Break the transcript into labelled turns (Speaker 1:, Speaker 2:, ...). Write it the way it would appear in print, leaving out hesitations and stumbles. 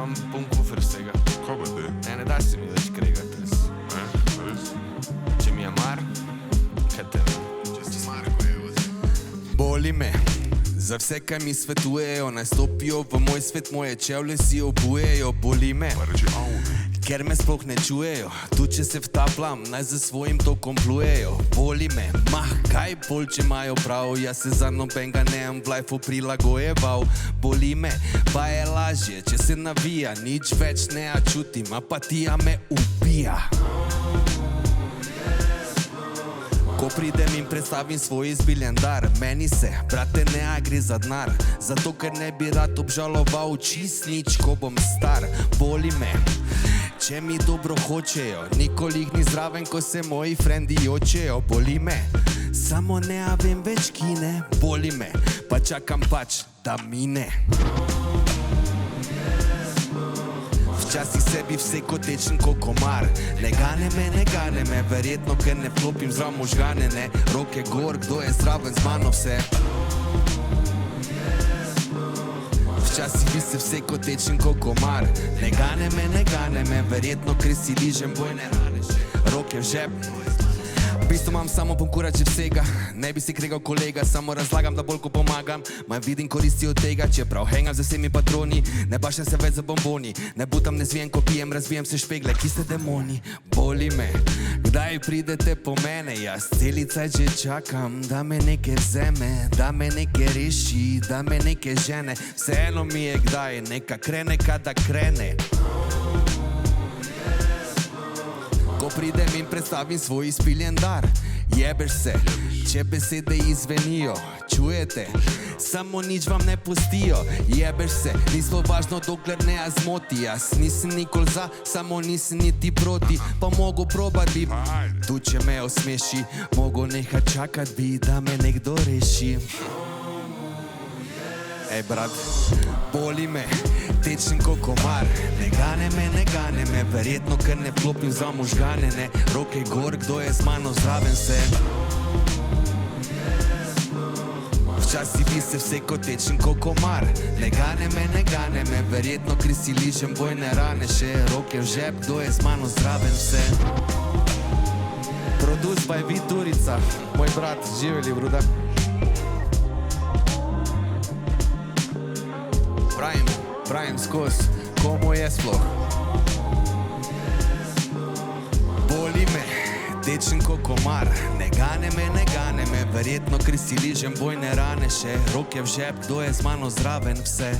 Speaker 1: imam pun kufer vsega.
Speaker 2: Kaj pa te?
Speaker 1: Ne da se mi več kregati, res.
Speaker 2: Res?
Speaker 1: Če mi je mar, kaj te vem. Boli me, za vse, kaj mi svetujejo, naj stopijo v moj svet, moje čevlje si obujejo. Boli me,
Speaker 2: Pa reči au.
Speaker 1: ker me sploh ne čujejo, tu če se vtaplam, naj za svojim tokom plujejo. Boli me, kaj bolj, če imajo prav, jaz se za nobenega neam v lifeu prilagojeval. Boli me, pa je lažje, če se navija, nič več ne čutim, apatija me ubija. Ko pridem in predstavim svoj izbiljen dar, meni se, brate, ne gre za denar, zato ker ne bi rad obžaloval čist nič, ko bom star. Boli me, če mi dobro hočejo, nikoli jih ni zraven, ko se moji frendi jočejo. Boli me, samo ne vem več kine. Boli me, pa čakam pač, da mine. Včasih sebi vse kot tečen ko komar. Ne gane me, verjetno, ker ne vklopim zdrav možgane, ne. Roke gor, kdo je zraven z mano vse. Včasih bi se vse kot tečen ko komar. Ne gane me, verjetno, ker si ližem bojne rane. Roke v žep. V bistvu imam samo ponkurač vsega, ne bi si kregal kolega, samo razlagam, da bolj ko pomagam, manj vidim koristi od tega, čeprav hengam z vsemi patroni, ne bašem se več za bomboni, ne butam, ne zvijem, ko pijem, razvijem se špegle, ki ste demoni. Boli me, kdaj pridete po mene, jaz celica že čakam, da me nekaj vzeme, da me nekaj reši, da me nekaj žene, vseeno mi je kdaj, neka krene, kada krene. Ko pridem in predstavim svoj izpiljen dar, jebeš se, če besede izvenijo, čujete, samo nič vam ne pustijo. Jebeš se, ni zelo važno, dokler ne zmoti, jaz nisem nikoli za, samo nisem niti proti, pa mogo probat bi, tu če me osmeši, mogo nehat čakat bi, da me nekdo reši. Ej brat, boli me, tečen ko komar. Ne gane me, verjetno, ker ne vklopim za možgane, ne. Roke gor, kdo je z mano zraven se. Včasih bi se vse kot tečen ko komar. Ne gane me, verjetno, ker si ližem bojne rane, še roke v žep, kdo je z mano zraven vse. Produc pa je Viturica, moj brat, živeli bruda. Pravim skozi, komu je sploh. Boli me, tečen ko komar. Ne gane me, verjetno, ker si ližem bojne rane, še roke v žep, kdo je z mano zraven vse.